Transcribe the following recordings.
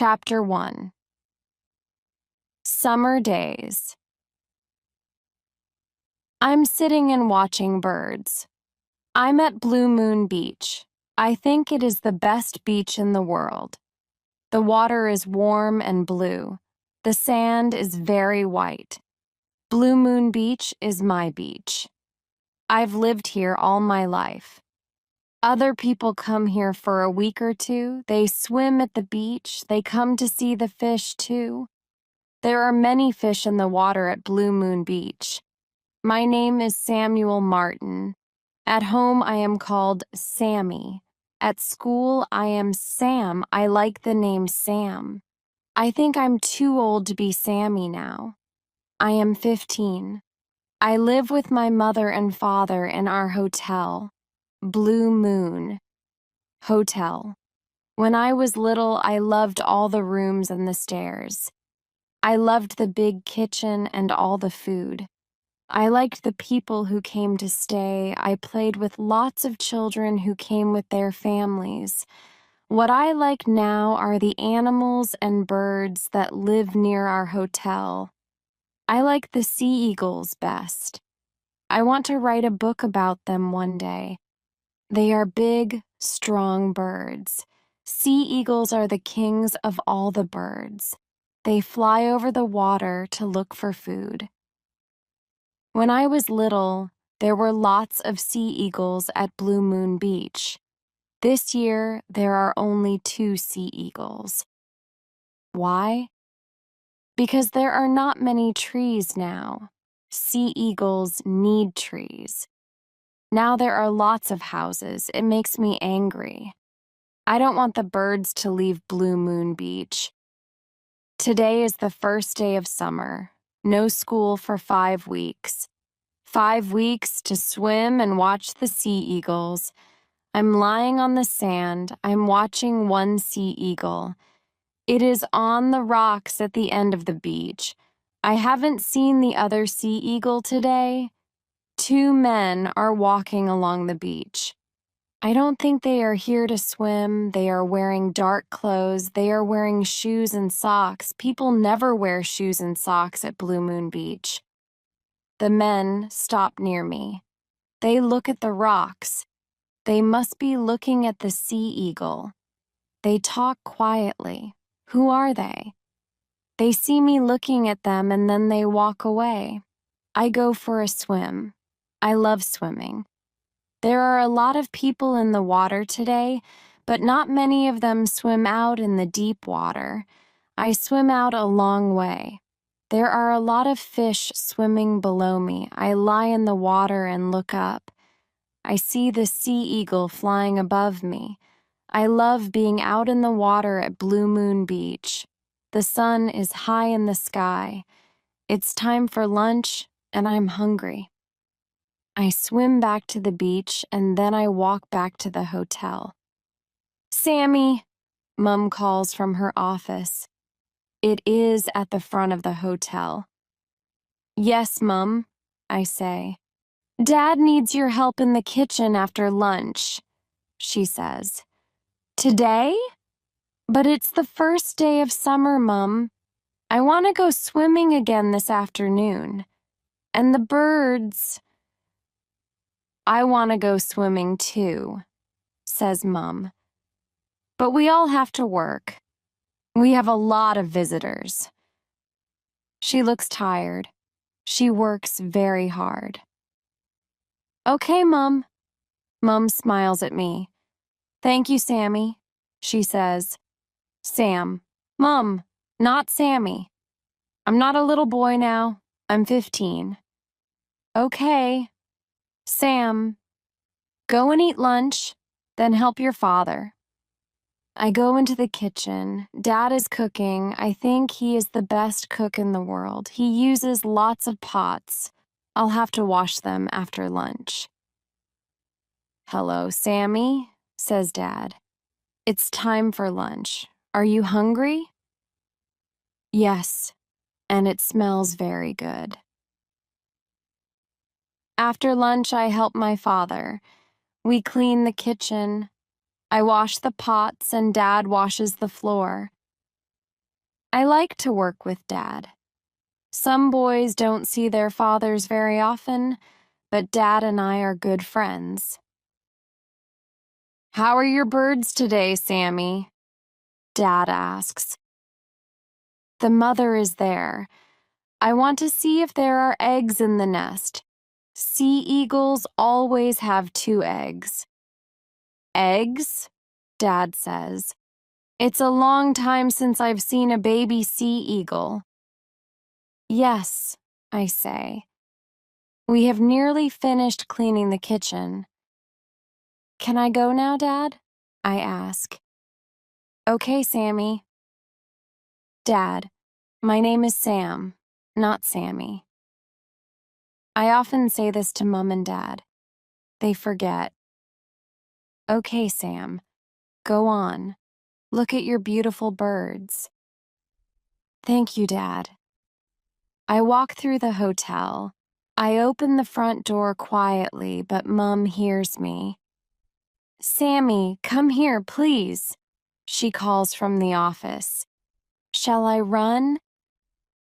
Chapter 1. Summer Days. I'm sitting and watching birds. I'm at Blue Moon Beach. I think it is the best beach in the world. The water is warm and blue. The sand is very white. Blue Moon Beach is my beach. I've lived here all my life. Other people come here for a week or two. They swim at the beach. They come to see the fish, too. There are many fish in the water at Blue Moon Beach. My name is Samuel Martin. At home, I am called Sammy. At school, I am Sam. I like the name Sam. I think I'm too old to be Sammy now. I am 15. I live with my mother and father in our hotel, Blue Moon Hotel. When I was little, I loved all the rooms and the stairs. I loved the big kitchen and all the food. I liked the people who came to stay. I played with lots of children who came with their families. What I like now are the animals and birds that live near our hotel. I like the sea eagles best. I want to write a book about them one day. They are big, strong birds. Sea eagles are the kings of all the birds. They fly over the water to look for food. When I was little, there were lots of sea eagles at Blue Moon Beach. This year, there are only 2 sea eagles. Why? Because there are not many trees now. Sea eagles need trees. Now there are lots of houses. It makes me angry. I don't want the birds to leave Blue Moon Beach. Today is the first day of summer. No school for 5 weeks. 5 weeks to swim and watch the sea eagles. I'm lying on the sand. I'm watching one sea eagle. It is on the rocks at the end of the beach. I haven't seen the other sea eagle today. 2 men are walking along the beach. I don't think they are here to swim. They are wearing dark clothes. They are wearing shoes and socks. People never wear shoes and socks at Blue Moon Beach. The men stop near me. They look at the rocks. They must be looking at the sea eagle. They talk quietly. Who are they? They see me looking at them and then they walk away. I go for a swim. I love swimming. There are a lot of people in the water today, but not many of them swim out in the deep water. I swim out a long way. There are a lot of fish swimming below me. I lie in the water and look up. I see the sea eagle flying above me. I love being out in the water at Blue Moon Beach. The sun is high in the sky. It's time for lunch, and I'm hungry. I swim back to the beach, and then I walk back to the hotel. Sammy, Mom calls from her office. It is at the front of the hotel. Yes, Mom, I say. Dad needs your help in the kitchen after lunch, she says. Today? But it's the first day of summer, Mom. I want to go swimming again this afternoon. And the birds... I want to go swimming too, says Mom. But we all have to work. We have a lot of visitors. She looks tired. She works very hard. Okay, Mom. Mom smiles at me. Thank you, Sammy, she says. Sam. Mom, not Sammy. I'm not a little boy now. I'm 15. Okay. Sam, go and eat lunch, then help your father. I go into the kitchen. Dad is cooking. I think he is the best cook in the world. He uses lots of pots. I'll have to wash them after lunch. Hello, Sammy, says Dad. It's time for lunch. Are you hungry? Yes, and it smells very good. After lunch, I help my father. We clean the kitchen. I wash the pots and Dad washes the floor. I like to work with Dad. Some boys don't see their fathers very often, but Dad and I are good friends. How are your birds today, Sammy? Dad asks. The mother is there. I want to see if there are eggs in the nest. Sea eagles always have 2 eggs. Eggs? Dad says. It's a long time since I've seen a baby sea eagle. Yes, I say. We have nearly finished cleaning the kitchen. Can I go now, Dad? I ask. Okay, Sammy. Dad, my name is Sam, not Sammy. I often say this to Mom and Dad. They forget. Okay, Sam, go on. Look at your beautiful birds. Thank you, Dad. I walk through the hotel. I open the front door quietly, but Mom hears me. Sammy, come here, please, she calls from the office. Shall I run?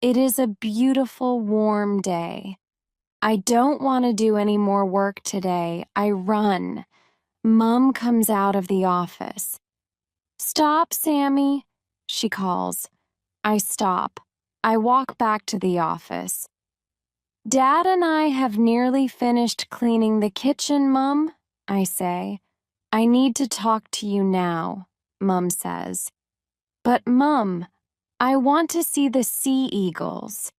It is a beautiful, warm day. I don't want to do any more work today. I run. Mom comes out of the office. Stop, Sammy, she calls. I stop. I walk back to the office. Dad and I have nearly finished cleaning the kitchen, Mom, I say. I need to talk to you now, Mom says. But, Mom, I want to see the sea eagles.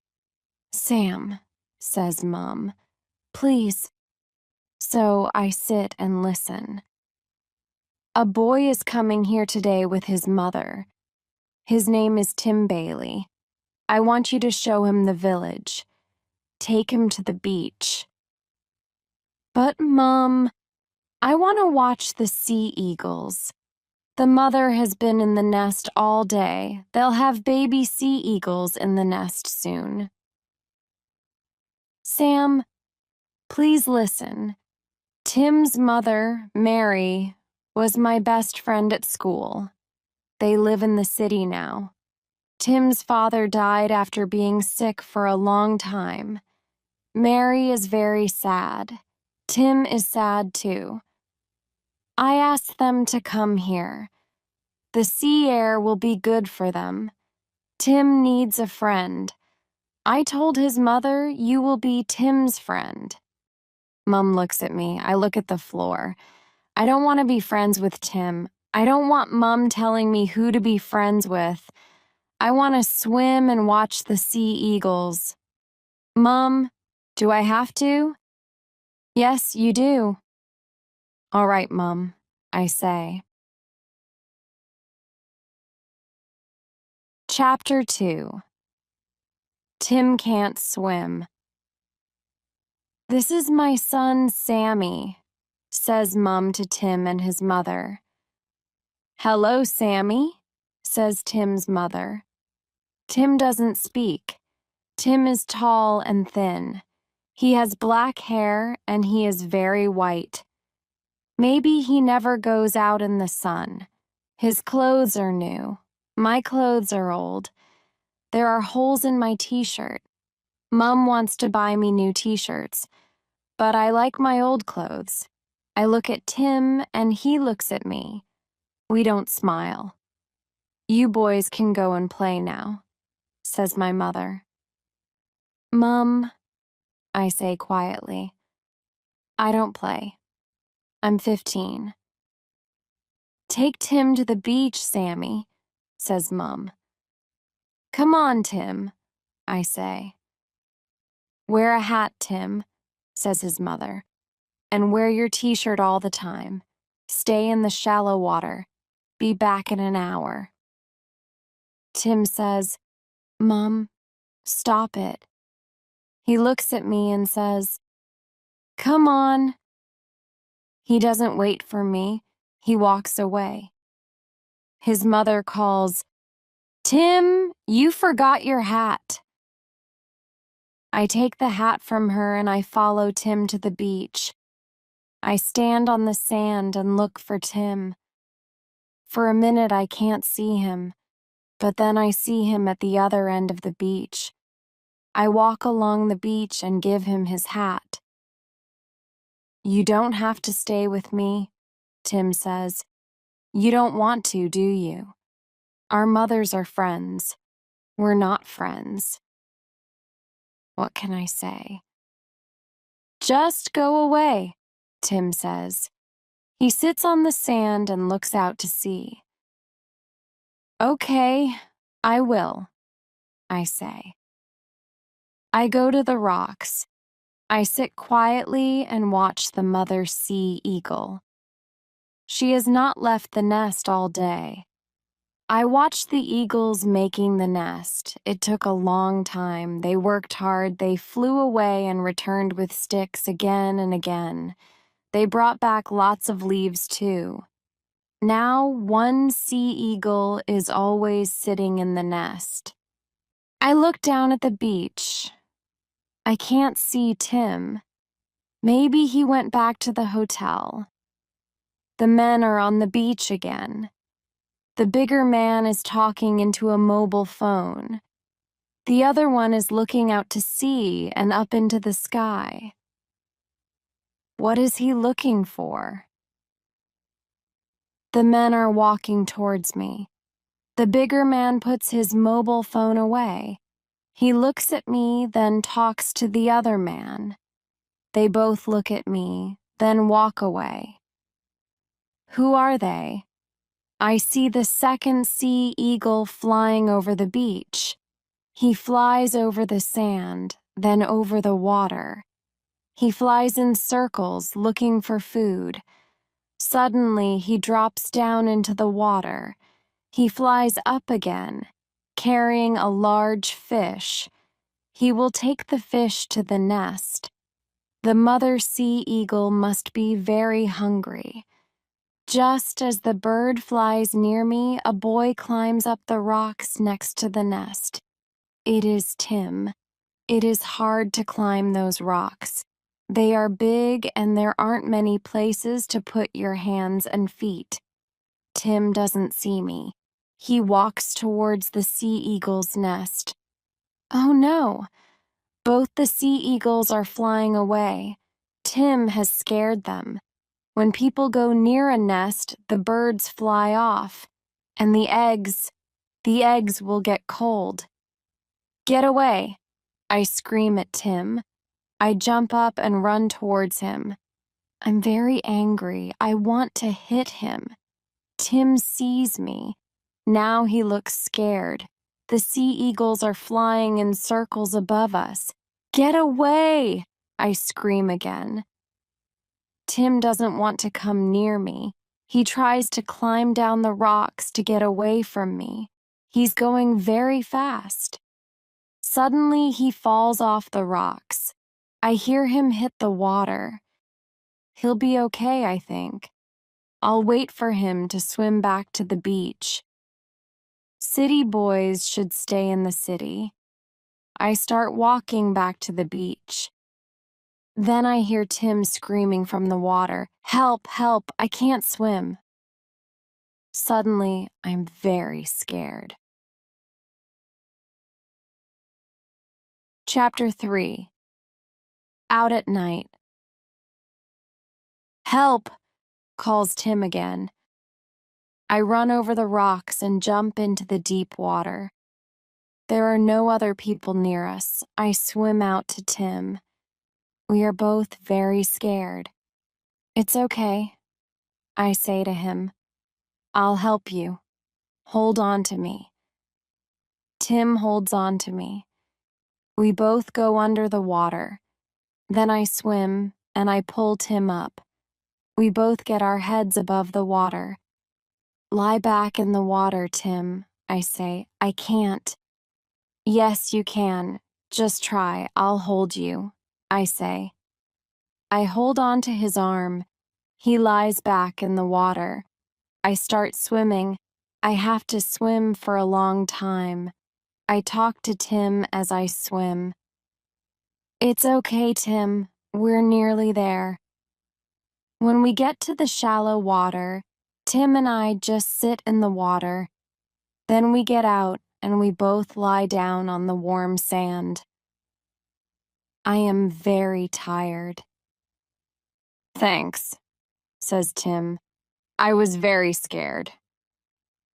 Sam, says Mom, please. So I sit and listen. A boy is coming here today with his mother. His name is Tim Bailey. I want you to show him the village. Take him to the beach. But, Mom, I want to watch the sea eagles. The mother has been in the nest all day. They'll have baby sea eagles in the nest soon. Sam, please listen. Tim's mother, Mary, was my best friend at school. They live in the city now. Tim's father died after being sick for a long time. Mary is very sad. Tim is sad too. I asked them to come here. The sea air will be good for them. Tim needs a friend. I told his mother you will be Tim's friend. Mom looks at me. I look at the floor. I don't want to be friends with Tim. I don't want Mom telling me who to be friends with. I want to swim and watch the sea eagles. Mom, do I have to? Yes, you do. All right, Mom, I say. Chapter 2. Tim can't swim. This is my son, Sammy, says Mom to Tim and his mother. Hello, Sammy, says Tim's mother. Tim doesn't speak. Tim is tall and thin. He has black hair and he is very white. Maybe he never goes out in the sun. His clothes are new. My clothes are old. There are holes in my t-shirt. Mom wants to buy me new t-shirts, but I like my old clothes. I look at Tim and he looks at me. We don't smile. You boys can go and play now, says my mother. Mom, I say quietly. I don't play. I'm 15. Take Tim to the beach, Sammy, says Mom. Come on, Tim, I say. Wear a hat, Tim, says his mother, and wear your t-shirt all the time. Stay in the shallow water. Be back in an hour. Tim says, Mom, stop it. He looks at me and says, Come on. He doesn't wait for me. He walks away. His mother calls, Tim, you forgot your hat. I take the hat from her and I follow Tim to the beach. I stand on the sand and look for Tim. For a minute I can't see him. But then I see him at the other end of the beach. I walk along the beach and give him his hat. "You don't have to stay with me," Tim says. "You don't want to, do you? Our mothers are friends. We're not friends." What can I say? "Just go away," Tim says. He sits on the sand and looks out to sea. "Okay, I will," I say. I go to the rocks. I sit quietly and watch the mother sea eagle. She has not left the nest all day. I watched the eagles making the nest. It took a long time. They worked hard. They flew away and returned with sticks again and again. They brought back lots of leaves too. Now one sea eagle is always sitting in the nest. I look down at the beach. I can't see Tim. Maybe he went back to the hotel. The men are on the beach again. The bigger man is talking into a mobile phone. The other one is looking out to sea and up into the sky. What is he looking for? The men are walking towards me. The bigger man puts his mobile phone away. He looks at me, then talks to the other man. They both look at me, then walk away. Who are they? I see the second sea eagle flying over the beach. He flies over the sand, then over the water. He flies in circles, looking for food. Suddenly, he drops down into the water. He flies up again, carrying a large fish. He will take the fish to the nest. The mother sea eagle must be very hungry. Just as the bird flies near me, a boy climbs up the rocks next to the nest. It is Tim. It is hard to climb those rocks. They are big and there aren't many places to put your hands and feet. Tim doesn't see me. He walks towards the sea eagle's nest. Oh no! Both the sea eagles are flying away. Tim has scared them. When people go near a nest, the birds fly off, and the eggs will get cold. Get away! I scream at Tim. I jump up and run towards him. I'm very angry. I want to hit him. Tim sees me. Now he looks scared. The sea eagles are flying in circles above us. Get away! I scream again. Tim doesn't want to come near me. He tries to climb down the rocks to get away from me. He's going very fast. Suddenly, he falls off the rocks. I hear him hit the water. He'll be okay, I think. I'll wait for him to swim back to the beach. City boys should stay in the city. I start walking back to the beach. Then I hear Tim screaming from the water, "Help, help, I can't swim." Suddenly, I'm very scared. Chapter 3. Out at night. "Help!" calls Tim again. I run over the rocks and jump into the deep water. There are no other people near us. I swim out to Tim. We are both very scared. "It's okay," I say to him. "I'll help you. Hold on to me." Tim holds on to me. We both go under the water. Then I swim and I pull Tim up. We both get our heads above the water. "Lie back in the water, Tim," I say. "I can't." "Yes, you can. Just try. I'll hold you," I say. I hold on to his arm. He lies back in the water. I start swimming. I have to swim for a long time. I talk to Tim as I swim. "It's okay, Tim. We're nearly there." When we get to the shallow water, Tim and I just sit in the water. Then we get out and we both lie down on the warm sand. I am very tired. Thanks, says Tim. I was very scared.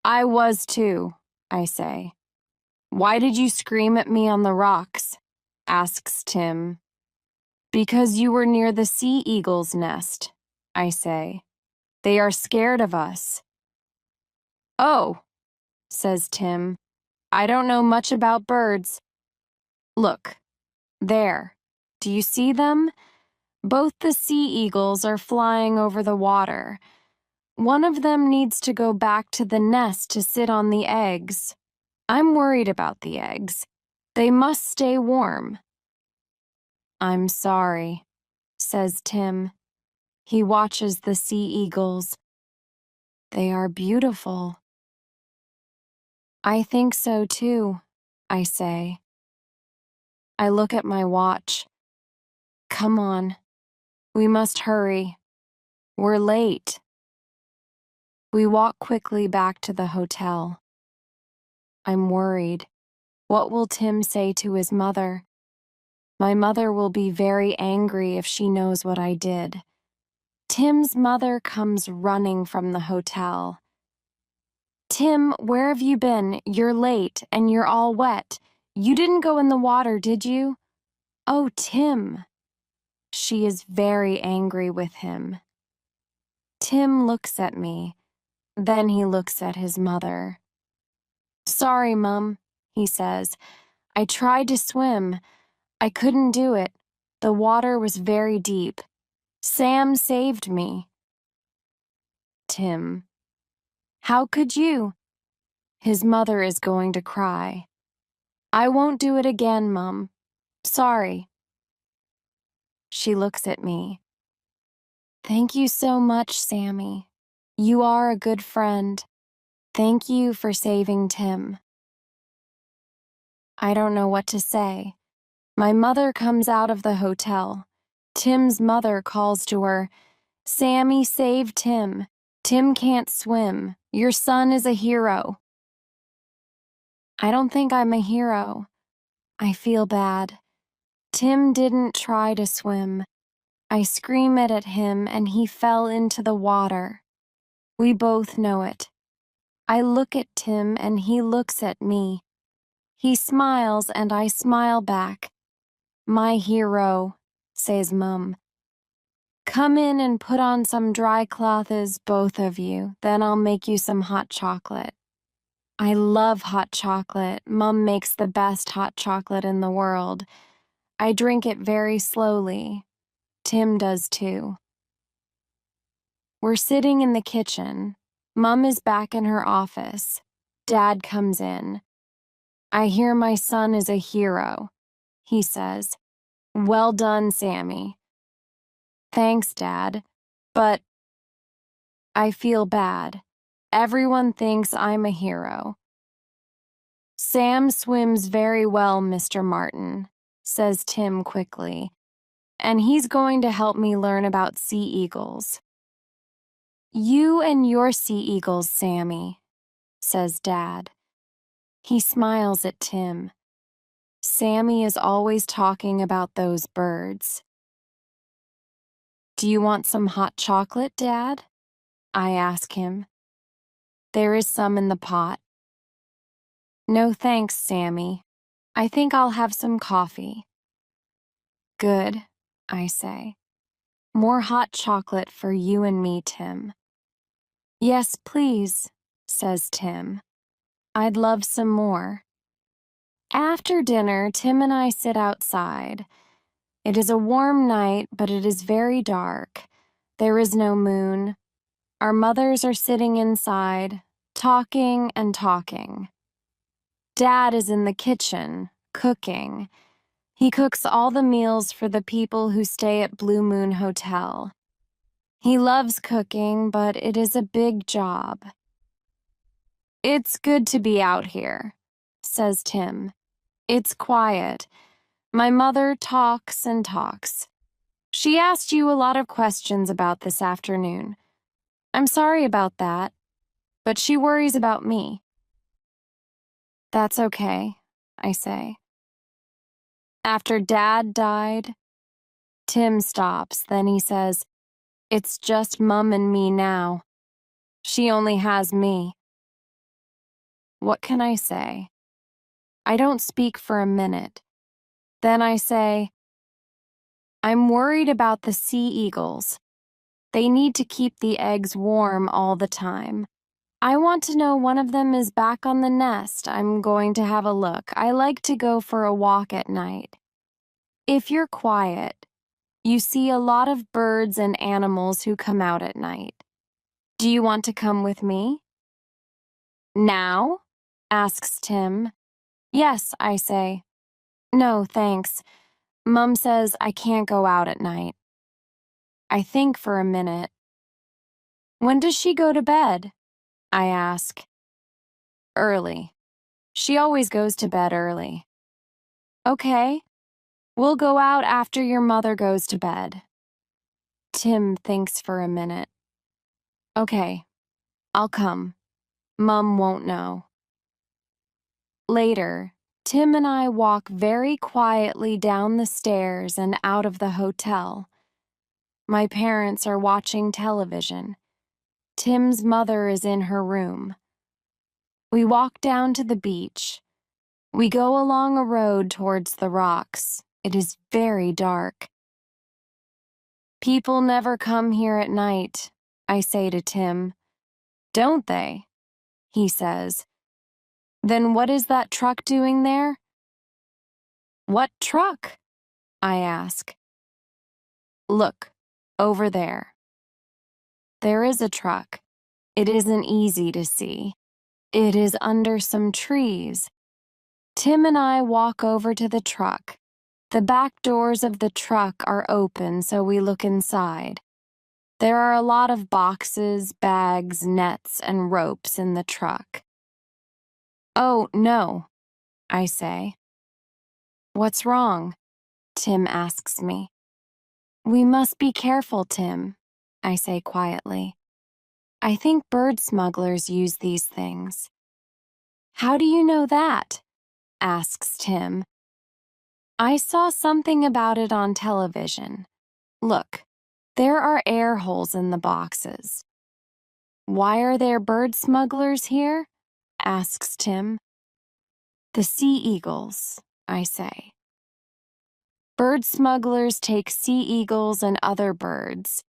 I was too, I say. Why did you scream at me on the rocks? Asks Tim. Because you were near the sea eagle's nest, I say. They are scared of us. Oh, says Tim. I don't know much about birds. Look, there. Do you see them? Both the sea eagles are flying over the water. One of them needs to go back to the nest to sit on the eggs. I'm worried about the eggs. They must stay warm. I'm sorry, says Tim. He watches the sea eagles. They are beautiful. I think so too, I say. I look at my watch. Come on, we must hurry. We're late. We walk quickly back to the hotel. I'm worried. What will Tim say to his mother? My mother will be very angry if she knows what I did. Tim's mother comes running from the hotel. Tim, where have you been? You're late and you're all wet. You didn't go in the water, did you? Oh, Tim. She is very angry with him. Tim looks at me. Then he looks at his mother. Sorry, Mum, he says. I tried to swim. I couldn't do it. The water was very deep. Sam saved me. Tim. How could you? His mother is going to cry. I won't do it again, Mum. Sorry. She looks at me. Thank you so much, Sammy. You are a good friend. Thank you for saving Tim. I don't know what to say. My mother comes out of the hotel. Tim's mother calls to her, Sammy saved Tim. Tim can't swim. Your son is a hero. I don't think I'm a hero. I feel bad. Tim didn't try to swim. I scream it at him and he fell into the water. We both know it. I look at Tim and he looks at me. He smiles and I smile back. My hero, says Mum. Come in and put on some dry clothes, both of you, then I'll make you some hot chocolate. I love hot chocolate. Mum makes the best hot chocolate in the world. I drink it very slowly. Tim does too. We're sitting in the kitchen. Mum is back in her office. Dad comes in. I hear my son is a hero, he says. Well done, Sammy. Thanks, Dad. But I feel bad. Everyone thinks I'm a hero. Sam swims very well, Mr. Martin, says Tim quickly, and he's going to help me learn about sea eagles. You and your sea eagles, Sammy, says Dad. He smiles at Tim. Sammy is always talking about those birds. Do you want some hot chocolate, Dad? I ask him. There is some in the pot. No thanks, Sammy. I think I'll have some coffee. Good, I say. More hot chocolate for you and me, Tim. Yes, please, says Tim. I'd love some more. After dinner, Tim and I sit outside. It is a warm night, but it is very dark. There is no moon. Our mothers are sitting inside, talking and talking. Dad is in the kitchen, cooking. He cooks all the meals for the people who stay at Blue Moon Hotel. He loves cooking, but it is a big job. It's good to be out here, says Tim. It's quiet. My mother talks and talks. She asked you a lot of questions about this afternoon. I'm sorry about that, but she worries about me. That's okay, I say. After Dad died, Tim stops. Then he says, "It's just Mum and me now. She only has me." What can I say? I don't speak for a minute. Then I say, "I'm worried about the sea eagles. They need to keep the eggs warm all the time. I want to know one of them is back on the nest. I'm going to have a look. I like to go for a walk at night. If you're quiet, you see a lot of birds and animals who come out at night. Do you want to come with me?" "Now?" asks Tim. "Yes," I say. "No, thanks. Mum says I can't go out at night." I think for a minute. "When does she go to bed?" I ask. "Early. She always goes to bed early." "Okay. We'll go out after your mother goes to bed." Tim thinks for a minute. "Okay, I'll come. Mum won't know." Later, Tim and I walk very quietly down the stairs and out of the hotel. My parents are watching television. Tim's mother is in her room. We walk down to the beach. We go along a road towards the rocks. It is very dark. "People never come here at night," I say to Tim. "Don't they?" he says. "Then what is that truck doing there?" "What truck?" I ask. "Look, over there." There is a truck. It isn't easy to see. It is under some trees. Tim and I walk over to the truck. The back doors of the truck are open, so we look inside. There are a lot of boxes, bags, nets, and ropes in the truck. "Oh, no," I say. "What's wrong?" Tim asks me. "We must be careful, Tim," I say quietly. "I think bird smugglers use these things." "How do you know that?" asks Tim. "I saw something about it on television. Look, there are air holes in the boxes." "Why are there bird smugglers here?" asks Tim. "The sea eagles," I say. "Bird smugglers take sea eagles and other birds.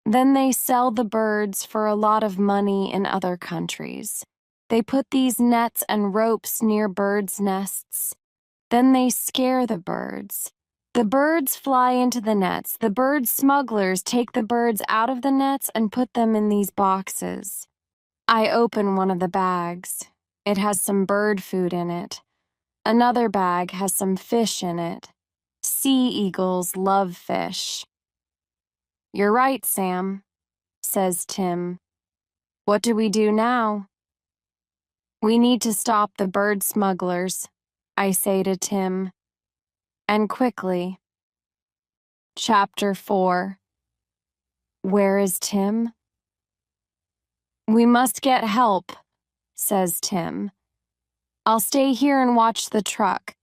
Then they sell the birds for a lot of money in other countries. They put these nets and ropes near birds' nests. Then they scare the birds. The birds fly into the nets. The bird smugglers take the birds out of the nets and put them in these boxes." I open one of the bags. It has some bird food in it. Another bag has some fish in it. Sea eagles love fish. "You're right, Sam," says Tim. "What do we do now?" "We need to stop the bird smugglers," I say to Tim. And quickly. Chapter 4. Where is Tim? "We must get help," says Tim. "I'll stay here and watch the truck.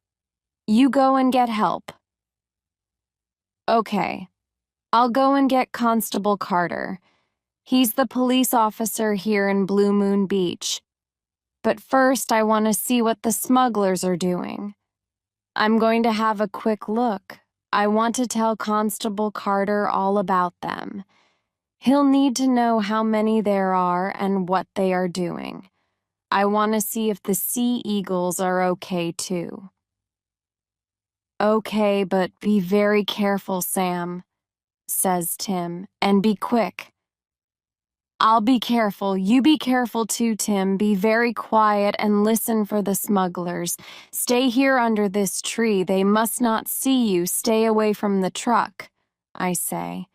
You go and get help." "Okay, I'll go and get Constable Carter. He's the police officer here in Blue Moon Beach. But first I want to see what the smugglers are doing. I'm going to have a quick look. I want to tell Constable Carter all about them. He'll need to know how many there are and what they are doing. I want to see if the sea eagles are okay too." "Okay, but be very careful, Sam," says Tim, "and be quick." "I'll be careful. You be careful too, Tim. Be very quiet and listen for the smugglers. Stay here under this tree. They must not see you. Stay away from the truck," I say.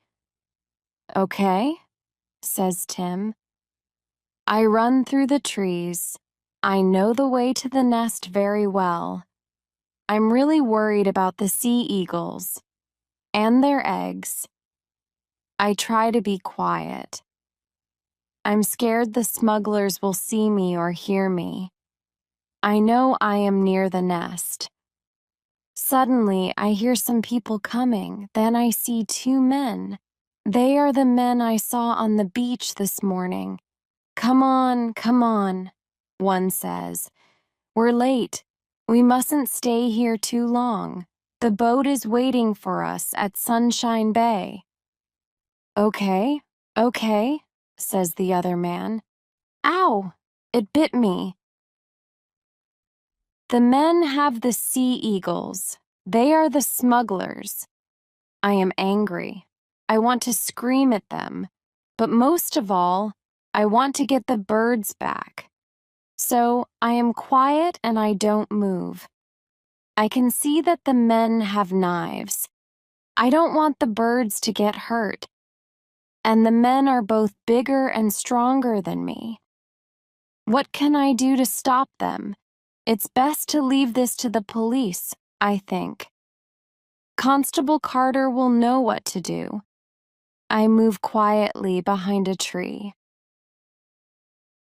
"Okay," says Tim. I run through the trees. I know the way to the nest very well. I'm really worried about the sea eagles and their eggs. I try to be quiet. I'm scared the smugglers will see me or hear me. I know I am near the nest. Suddenly, I hear some people coming. Then I see two men. They are the men I saw on the beach this morning. Come on, one says. We're late. We mustn't stay here too long. The boat is waiting for us at Sunshine Bay. Okay, okay, says the other man. Ow! It bit me. The men have the sea eagles. They are the smugglers. I am angry. I want to scream at them. But most of all, I want to get the birds back. So I am quiet and I don't move. I can see that the men have knives. I don't want the birds to get hurt. And the men are both bigger and stronger than me. What can I do to stop them? It's best to leave this to the police, I think. Constable Carter will know what to do. I move quietly behind a tree.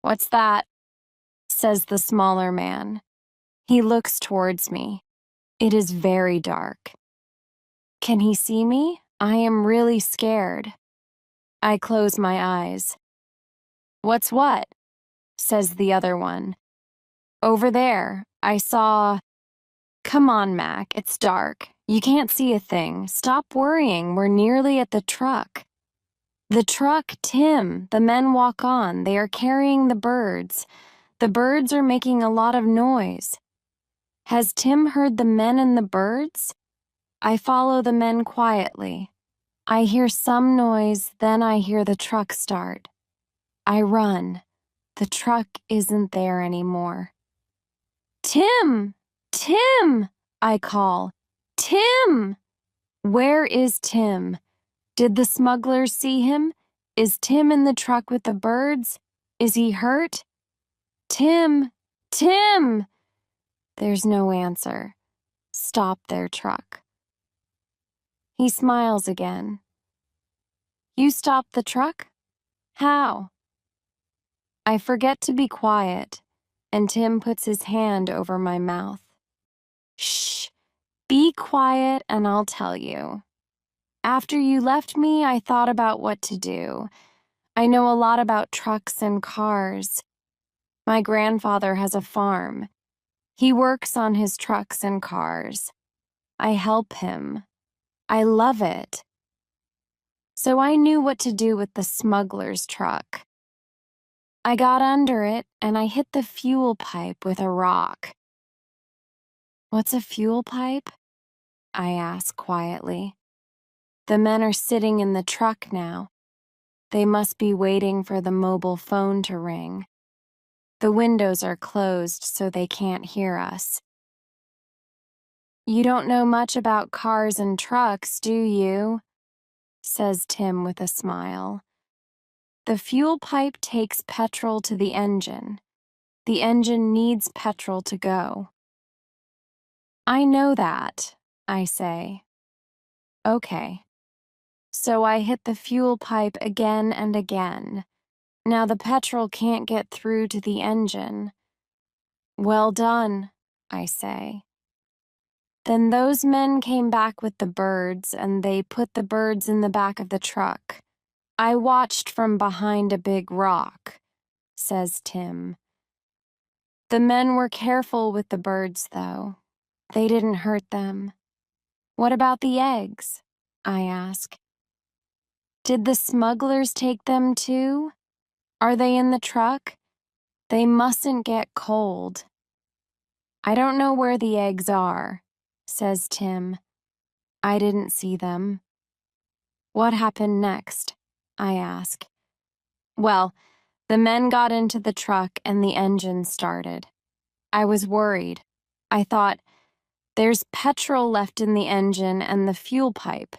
What's that? Says the smaller man. He looks towards me. It is very dark. Can he see me? I am really scared. I close my eyes. What's what? Says the other one. Over there, I saw... Come on, Mac, it's dark. You can't see a thing. Stop worrying, we're nearly at the truck. The truck, Tim, the men walk on. They are carrying the birds. The birds are making a lot of noise. Has Tim heard the men and the birds? I follow the men quietly. I hear some noise, then I hear the truck start. I run. The truck isn't there anymore. Tim! Tim! I call. Tim! Where is Tim? Did the smugglers see him? Is Tim in the truck with the birds? Is he hurt? Tim! Tim! There's no answer. Stop their truck. He smiles again. You stopped the truck? How? I forget to be quiet, and Tim puts his hand over my mouth. Shh! Be quiet and I'll tell you. After you left me, I thought about what to do. I know a lot about trucks and cars. My grandfather has a farm. He works on his trucks and cars. I help him. I love it. So I knew what to do with the smuggler's truck. I got under it and I hit the fuel pipe with a rock. What's a fuel pipe? I ask quietly. The men are sitting in the truck now. They must be waiting for the mobile phone to ring. The windows are closed so they can't hear us. You don't know much about cars and trucks, do you? Says Tim with a smile. The fuel pipe takes petrol to the engine. The engine needs petrol to go. I know that, I say. Okay. So I hit the fuel pipe again and again. Now the petrol can't get through to the engine. Well done, I say. Then those men came back with the birds, and they put the birds in the back of the truck. I watched from behind a big rock, says Tim. The men were careful with the birds, though. They didn't hurt them. What about the eggs? I ask. Did the smugglers take them too? Are they in the truck? They mustn't get cold. I don't know where the eggs are, says Tim. I didn't see them. What happened next? I ask. Well, the men got into the truck and the engine started. I was worried. I thought, there's petrol left in the engine and the fuel pipe.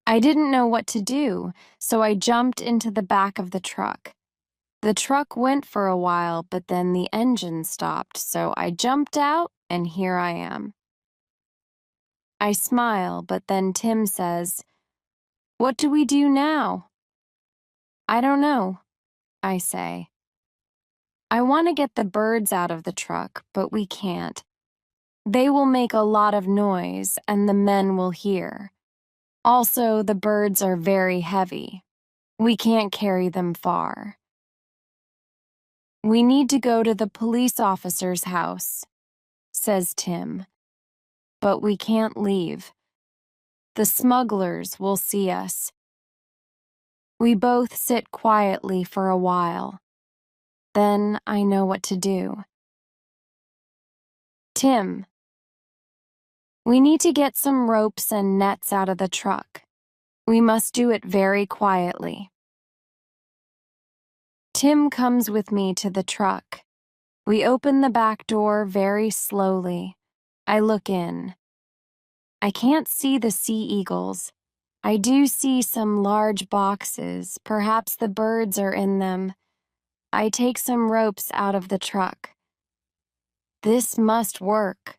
I didn't know what to do, so I jumped into the back of the truck. The truck went for a while, but then the engine stopped, so I jumped out, and here I am. I smile, but then Tim says, What do we do now? I don't know, I say. I want to get the birds out of the truck, but we can't. They will make a lot of noise and the men will hear. Also, the birds are very heavy. We can't carry them far. We need to go to the police officer's house, says Tim. But we can't leave. The smugglers will see us. We both sit quietly for a while. Then I know what to do. Tim, we need to get some ropes and nets out of the truck. We must do it very quietly. Tim comes with me to the truck. We open the back door very slowly. I look in. I can't see the sea eagles. I do see some large boxes. Perhaps the birds are in them. I take some ropes out of the truck. This must work.